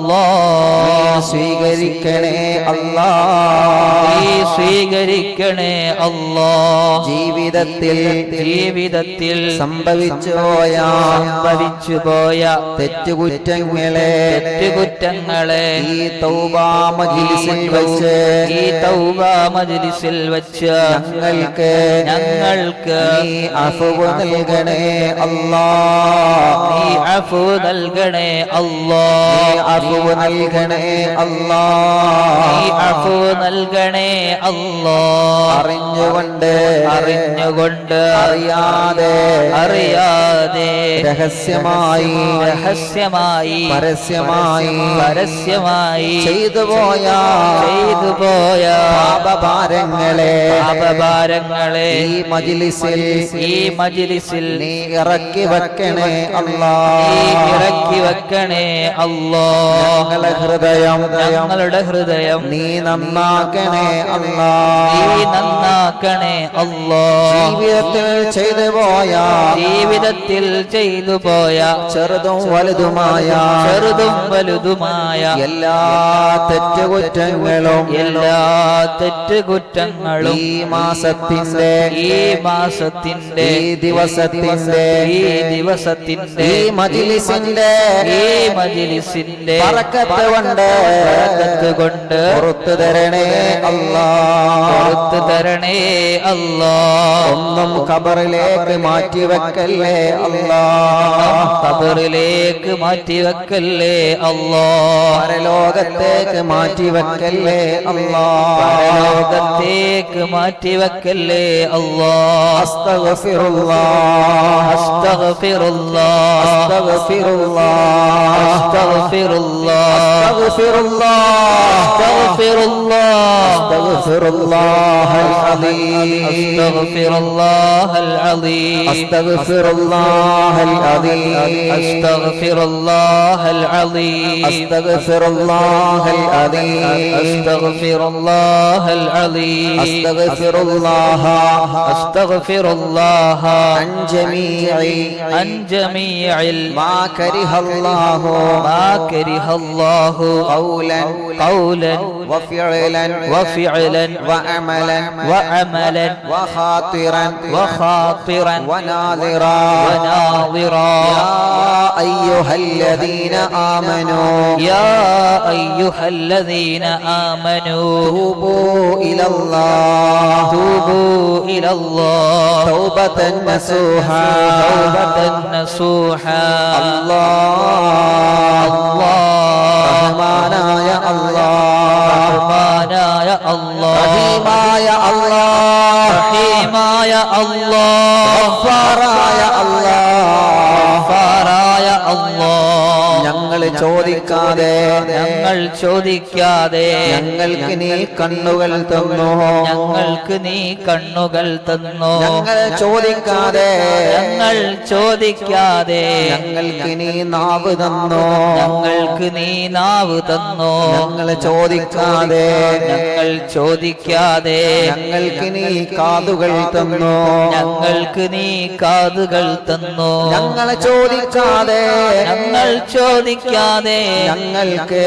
അല്ലാഹ് സ്വീകരിക്കണേ അല്ലാ നീ സ്വീകരിക്കണേ അല്ലാഹ് ജീവിതത്തിൽ സംഭവിച്ചു പോയ തെറ്റുകുറ്റങ്ങളെ ഈ തൗബാ മജ്ലിസിൽ വെച്ച് ഞങ്ങൾക്ക് നീ അഫ്വ് നൽകണേ അല്ലാഹ് നീ അഫ്വ് നൽകണേ അല്ലാഹ് അഫ്വ് നൽകണേ അല്ലാഹ് നീ അഫ്വ് നൽകണേ അല്ലാഹ് അറിഞ്ഞുകൊണ്ട് അറിയാതെ രഹസ്യമായി പരസ്യമായി ചെയ്തു പോയ പാപഭാരങ്ങളെ ഈ മജ്ലിസിൽ നീ ഇറക്കി വെക്കണേ അല്ലാഹ് ഞങ്ങളുടെ ഹൃദയം നീ നന്നാക്കണേ അല്ലാഹ് ജീവിതത്തിൽ ചെയ്തു പോയ ചെറുതും വലുതുമായ എല്ലാ തെറ്റുകുറ്റങ്ങളും ഈ മാസത്തിന്റെ ഈ ദിവസത്തിന്റെ ഈ മജ്ലിസിന്റെ ബറക്കത്ത് കൊണ്ട് പുറത്തു തരണേ അല്ലാഹ് ഒന്നും ഖബറിലേക്ക് മാറ്റി വെക്കല്ലേ അല്ലാഹ് പരലോകത്തേക്ക് മാറ്റി വെക്കല്ലേ അല്ലാഹ് أستغفر الله عن جميع ما كره الله قولا وفعلا وعملا وخاطرا وناظرا يا أيها الذين آمنوا توبوا إلى الله توبة نصوحا الله رحمانا يا الله رحيما يا الله غفارا يا الله ഞങ്ങൾ ചോദിക്കാതെ ഞങ്ങൾക്ക് നീ കണ്ണുകൾ തന്നു ഞങ്ങൾ ചോദിക്കാതെ ഞങ്ങൾക്ക് നീ നാവ് തന്നു ഞങ്ങൾ ചോദിക്കാതെ ഞങ്ങൾക്ക് നീ കാതുകൾ തന്നു ഞങ്ങൾ ചോദിക്കാതെ ഞങ്ങൾക്ക്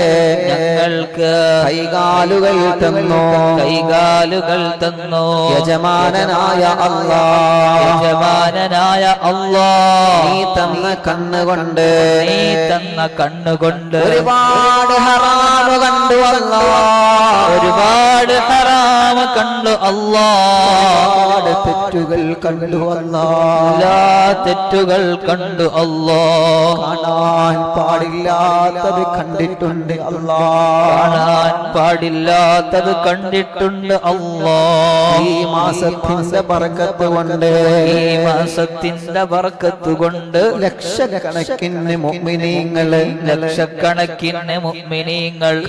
കൈകാലുകൾ തന്നു യജമാനനായ അല്ലാഹ് നീ തന്ന കണ്ണുകൊണ്ട് ഒരുപാട് ഹറാമ് കണ്ടു അല്ലാഹ് തെറ്റുകൾ കണ്ടു അല്ലാഹ് കാണാൻ പാടില്ലാത്തത് കണ്ടിട്ടുണ്ട് അല്ലാഹ് ഈ മാസത്തിന്റെ ബറക്കത്ത് കൊണ്ട് ലക്ഷക്കണക്കിന് മുഅ്മിനീങ്ങൾ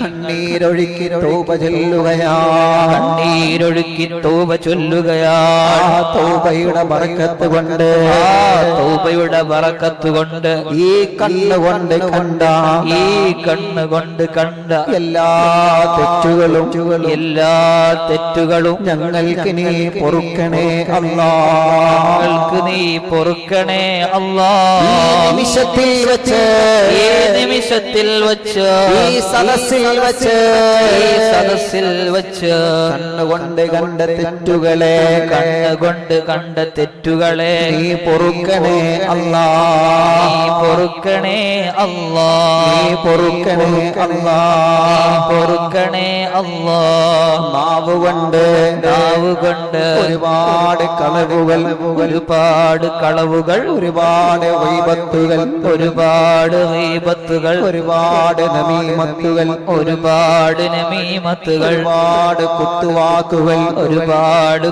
കണ്ണീരൊഴുക്കി തൗബ ചൊല്ലുകയാണ് തൗബയുടെ ബറക്കത്ത് കൊണ്ട് ഈ കണ്ണുകൊണ്ട് കണ്ണുകൊണ്ട് കണ്ട എല്ലാ തെറ്റുകളും ഞങ്ങൾക്ക് നീ പൊറുക്കണേ അല്ലാ. ഞങ്ങൾക്ക് നീ പൊറുക്കണേ അല്ലാ. ഈ നിമിഷത്തിൽ വെച്ച് ഈ സദസ്സിൽ വെച്ച് കണ്ണുകൊണ്ട് കണ്ട തെറ്റുകളെ നീ പൊറുക്കണേ അല്ലാ. നാവുകൊണ്ട് ഒരുപാട് കളവുകൾ ഒരുപാട് ഗീബത്തുകൾ ഒരുപാട് നമീമത്തുകൾ ഒരുപാട് കുത്തുവാക്കുകൾ ഒരുപാട്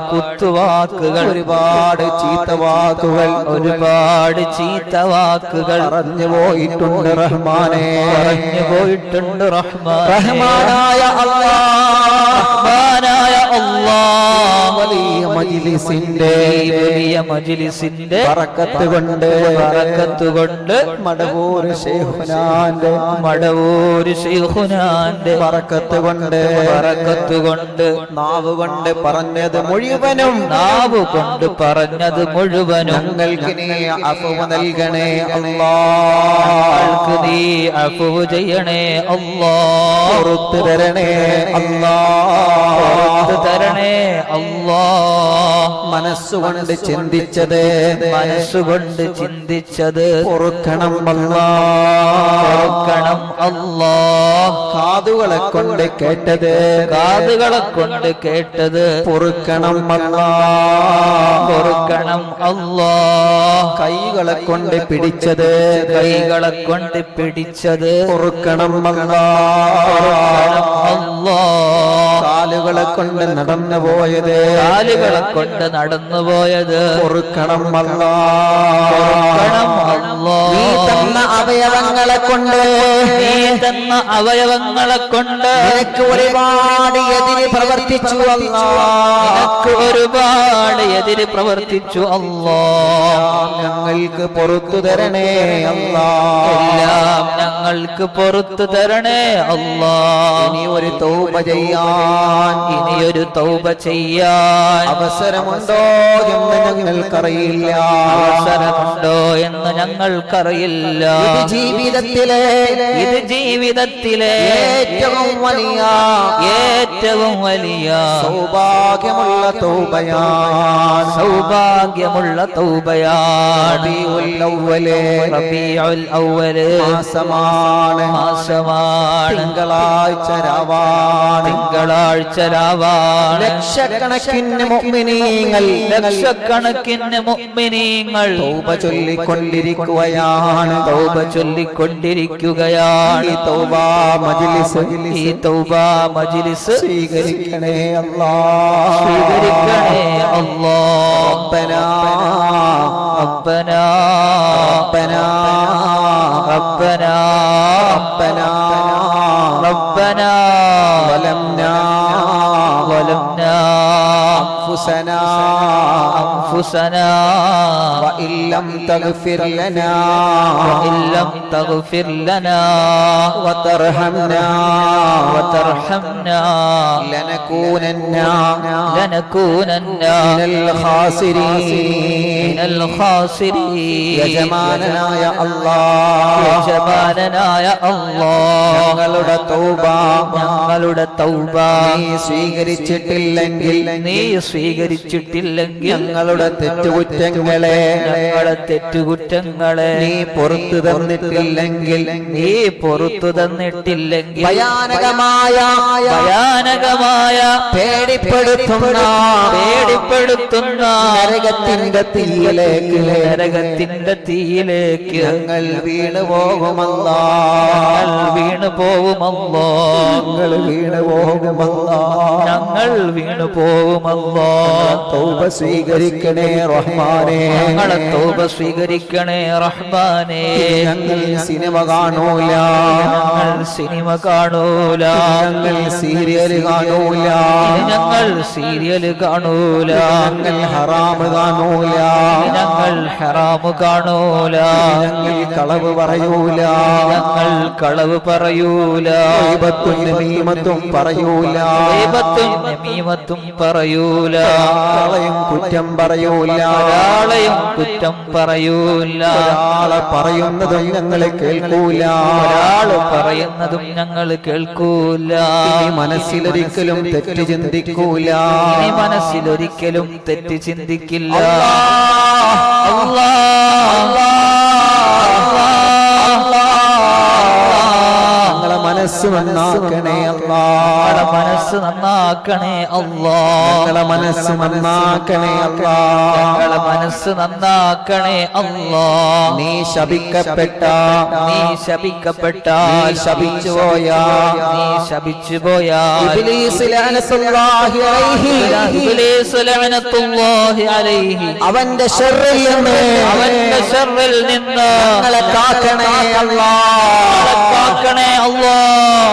ചീത്ത വാക്കുകൾ പറഞ്ഞു പോയിട്ടുണ്ട് റഹ്മാനേ. റഹ്മാനായ അല്ലാഹ് വലിയ മജ്ലിസിന്റെ ബറക്കത്ത് കൊണ്ട് മടവൂർ ശൈഖുനാന്റെ ബറക്കത്ത് കൊണ്ട് നാവ് കൊണ്ട് പറഞ്ഞത് മുഴുവനും ഞങ്ങൾക്ക് നീ അഫ്വ് നൽകണേ അല്ലാഹ്. നീ അഫ്വ് ചെയ്യണേ അല്ലാഹ്. പുറത്തു തരണേ അല്ലാഹ്. മനസ്സുകൊണ്ട് ചിന്തിച്ചത് പൊറുക്കണം അല്ലാഹ്. കാതുകളെ കൊണ്ട് കേട്ടത് പൊറുക്കണം അല്ലാഹ്. കൈകളെ കൊണ്ട് പിടിച്ചത് പൊറുക്കണം അല്ലാഹ്. കാലുകളെ കൊണ്ട് നടന്നു പോയത് പൊറുക്കണം നീ തന്ന അവയവങ്ങളെ കൊണ്ട് നിനക്ക് ഒരുപാട് എതിര് പ്രവർത്തിച്ചു അല്ലാഹ്. ഞങ്ങൾക്ക് പുറത്തു തരണേ ഞങ്ങൾക്ക് പുറത്തു തരണേ അല്ലാഹ്. ഇനി ഒരു തൗബ ചെയ്യാൻ അവസരമുണ്ടോ എന്ന് ഞങ്ങൾക്കറിയില്ല. ഇത് ജീവിതത്തിലെ ഏറ്റവും വലിയ സൗഭാഗ്യമുള്ള തൗബയാണ്. റബീഉൽ അവ്വൽ മാസമാണ്. തിങ്കളാഴ്ച രാവാണ്. ലക്ഷക്കണക്കിന് മുഅ്മിനീങ്ങൾ തൗബ ചൊല്ലിക്കൊണ്ടിരിക്കുകയാണ്. ഈ തൗബ മജ്ലിസ് സ്വീകരിക്കണേ അല്ലാഹ്. ربنا ظلمنا أنفسنا وإن لم تغفر لنا وترحمنا لنكونن من الخاسرين. യജമാനനായ അല്ലാഹ് ഞങ്ങളുടെ തൗബ നീ സ്വീകരിച്ചിട്ടില്ലെങ്കിൽ ഞങ്ങളുടെ തെറ്റുകുറ്റങ്ങളെ നീ പുറത്തു തന്നിട്ടില്ലെങ്കിൽ ഭയാനകമായ പേടിപ്പെടുത്തുന്ന നരകത്തിന്റെ തീയിലേക്ക് ഞങ്ങൾ വീണു പോകുമല്ലോ. തൗബ സ്വീകരിക്കണേ റഹ്മാനേ. ഞങ്ങൾ സിനിമ കാണൂല, സിനിമ കാണൂല, ഞങ്ങൾ സീരിയൽ കാണൂല, ഞങ്ങൾ സീരിയൽ കാണൂല, ഞങ്ങൾ ഹറാമ് കാണൂല, ഞങ്ങൾ ഹറാമ് കാണൂല, ഞങ്ങൾ കളവ് പറയൂല, ഞങ്ങൾ കളവ് പറയൂല, ഗീബത്തും നമീമത്തും പറയൂല, ഗീബത്തും നമീമത്തും പറയൂല, ഒരാളെയും കുറ്റം പറയൂല, ഒരാളെയും കുറ്റം പറയൂല, ഒരാളെ പറയുന്നതും ഞങ്ങൾ കേൾക്കൂല, ഒരാള് പറയുന്നതും ഞങ്ങൾ കേൾക്കൂല, ഇനി മനസ്സിലൊരിക്കലും തെറ്റ് ചിന്തിക്കൂല, ഇനി മനസ്സിലൊരിക്കലും തെറ്റ് ചിന്തിക്കില്ല. ഞങ്ങളെ മനസ്സ് നന്നാക്കണേ അല്ലാ, ഞങ്ങളെ മനസ്സ് നന്നാക്കണേ അല്ലാ, ഞങ്ങളെ മനസ്സ് നന്നാക്കണേ അല്ലാ, ഞങ്ങളെ മനസ്സ് നന്നാക്കണേ അല്ലാ. നീ ശപിക്കപ്പെട്ട, നീ ശപിക്കപ്പെട്ട, നീ ശപിച്ചുപോയ, നീ ശപിച്ചുപോയ ഇബ്ലീസ് ലഅനത്തുല്ലാഹി അലൈഹി, ഇബ്ലീസ് ലഅനത്തുല്ലാഹി അലൈഹി, അവന്റെ ശർറിൽ നിന്ന്, അവന്റെ ശർറിൽ നിന്ന് ഞങ്ങളെ കാക്കണേ അല്ലാ, ഞങ്ങളെ കാക്കണേ അല്ലാ.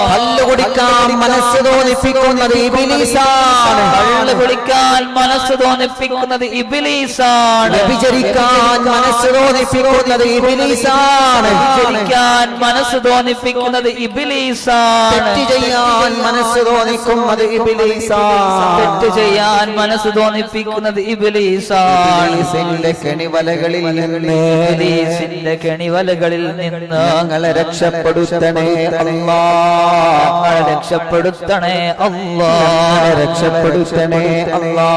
കല്ല് കുടിക്കാൻ മനസ്സ് തോന്നിപ്പിക്കുന്നത് ഇബ്ലീസാണ്, കള്ള് കുടിക്കാൻ മനസ്സ് തോന്നിപ്പിക്കുന്നത് ഇബ്ലീസാണ്, വ്യഭിചരിക്കാൻ മനസ്സ് തോന്നിപ്പിക്കുന്നത് ഇബ്ലീസാണ്, വ്യഭിചരിക്കാൻ മനസ്സ് തോന്നിപ്പിക്കുന്നത് ഇബ്ലീസാണ്, തെറ്റ് ചെയ്യാൻ മനസ്സ് തോന്നിക്കുന്നത് ഇബ്ലീസാണ്, തെറ്റ് ചെയ്യാൻ മനസ്സ് തോന്നിപ്പിക്കുന്നത് ഇബ്ലീസാണ്. ഇബ്ലീസിന്റെ കെണിവലകളിൽ നിന്ന്, ഇബ്ലീസിന്റെ കെണിവലകളിൽ നിന്ന് ഞങ്ങളെ രക്ഷപ്പെടുത്തണേ അല്ലാ, ഞങ്ങളെ രക്ഷപ്പെടുത്തണേ അല്ലാ, ഞങ്ങളെ രക്ഷപ്പെടുത്തണേ അല്ലാ,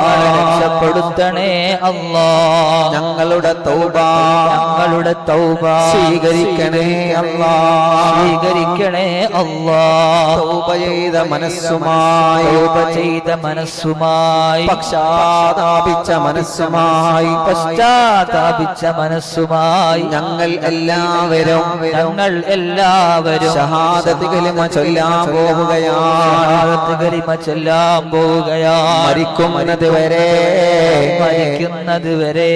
ഞങ്ങളെ രക്ഷപ്പെടുത്തണേ അല്ലാ. ഞങ്ങളുടെ തൗബ, ഞങ്ങളുടെ തൗബ സ്വീകരിക്കണേ അല്ലാ, സ്വീകരിക്കണേ അല്ലാ. തൗബ ചെയ്ത മനസ്സുമായി, തൗബ ചെയ്ത മനസ്സുമായി, പക്ഷാതാപിച്ച മനസ്സുമായി, പശ്ചാത്താപിച്ച മനസ്സുമായി ഞങ്ങൾ എല്ലാവരും ഞങ്ങൾ എല്ലാവരും ഷഹാദത്ത് കലിമ ചൊല്ലാൻ പോവുകയാണ്, ഷഹാദത്ത് കലിമ ചൊല്ലാൻ പോവുകയാണ്. മരിക്കുന്നത് വരെ, മരിക്കുന്നത് വരെ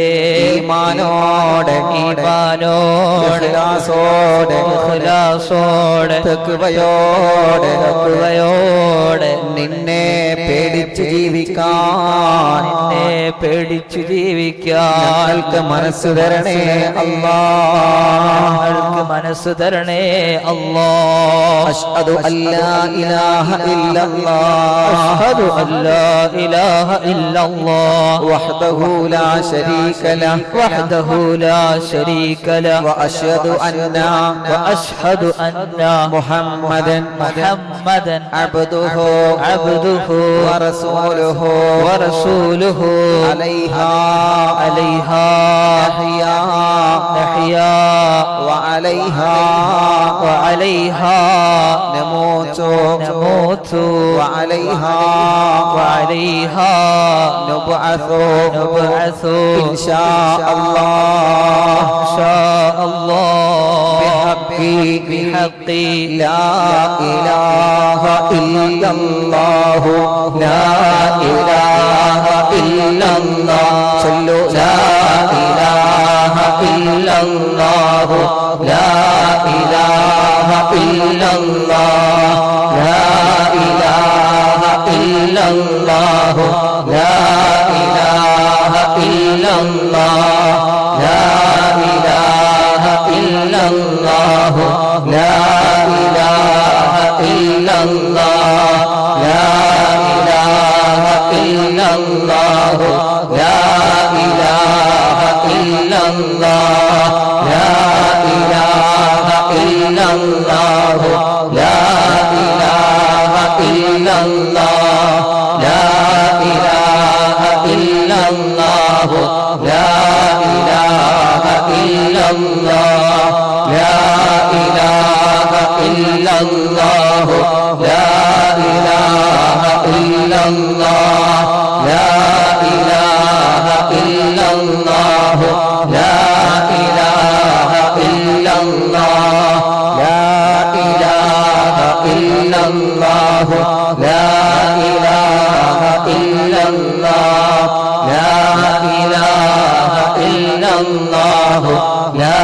ഈമാനോടെ, ഈമാനോടെ, ഇഖ്ലാസോടെ, ഇഖ്ലാസോടെ, തഖ്വയോടെ, തഖ്വയോടെ നിന്നെ പേടിച്ച് ജീവിക്കാൻ, നിന്നെ പേടിച്ചു ജീവിക്കാൻ ഞങ്ങൾക്ക് മനസ്സ് തരണേ അല്ലാ, ഞങ്ങൾക്ക് മനസ്സ് തരണേ അല്ലാ. അഷ്ഹദു അല്ലാ ഇലാഹ ഇല്ലല്ലാഹ്, അഷ്ഹദു അല്ലാ ഇലാഹ ഇല്ലല്ലാഹ് വഹ്ദഹു ലാ ശരീക ലഹ്, വഹ്ദഹു ലാ ശരീക ലഹ്, വഅശ്ഹദു അന്ന വഅശ്ഹദു അന്ന മുഹമ്മദൻ മുഹമ്മദൻ അബ്ദുഹു അബ്ദുഹു വറസൂലുഹു വറസൂലുഹു അലൈഹാ അലൈഹാ നഹ്യാ നഹ്യാ വഅലൈഹാ വഅലൈഹാ നമൂതു നമൂതു വഅലൈഹാ വഅലൈഹാ നുബ്അസു നുബ്അസു ഇൻഷാ അല്ലാഹ്, ഇൻഷാ അല്ലാഹ് ബിഹഖി ലാ ഇലാഹ ഇല്ലല്ലാഹു, ലാ ഇലാഹ ഇല്ലല്ലാഹ്, ചൊല്ലു ലാ ഇലാഹ ഇല്ലല്ലാഹു, ലാ ഇലാഹ ഇല്ലല്ലാഹ്, ലാ ഇലാഹ ഇല്ലല്ലാഹു, ലാ ഇലാഹ ഇല്ലല്ലാഹ്, ലാ ഇലാഹ ഇല്ലല്ലാഹു, ലാ ഇലാഹ ഇല്ലല്ലാഹ്, ലാ ഇലാഹ ഇല്ലല്ലാഹു, ലാ ഇലാഹ ഇല്ലല്ലാഹ്, ലാ ഇലാഹ ഇല്ലല്ലാഹു, ലാ ഇലാഹ ഇല്ലല്ലാഹ്, ലാ ഇലാഹ ഇല്ലല്ലാഹു, ലാ ഇലാഹ ഇല്ലല്ലാഹ്, ലാ ഇലാഹ ഇല്ലല്ലാഹു, ലാ ഇലാഹ ഇല്ലല്ലാഹ്, ലാ ഇലാഹ ഇല്ലല്ലാഹു, ലാ ഇലാഹ ഇല്ലല്ലാഹ്, ലാ ഇലാഹ ഇല്ലല്ലാഹു, ലാ ഇലാഹ ഇല്ലല്ലാഹ്, ലാ ഇലാഹ ഇല്ലല്ലാഹു, ലാ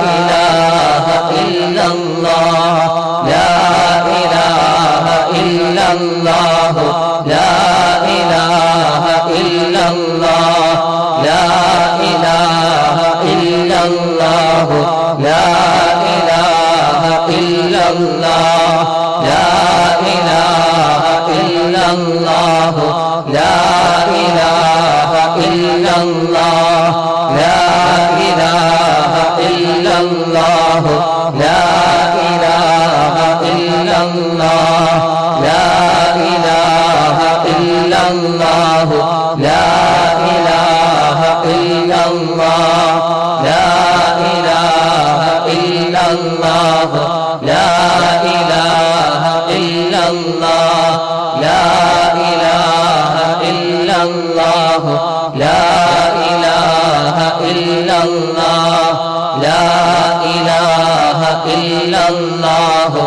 ഇലാഹ ഇല്ലല്ലാഹ്, الله لا إله إلا الله لا إله إلا الله لا إله إلا الله لا إله إلا الله لا إله إلا الله لا إله إلا الله لا إله إلا الله لا إله إلا الله لا إله إلا الله لا إله إلا الله لا إله إلا الله لا إله إلا الله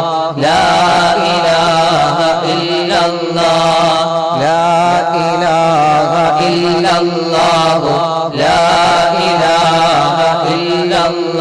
لا إله إلا الله لا إله إلا الله لا إله إلا الله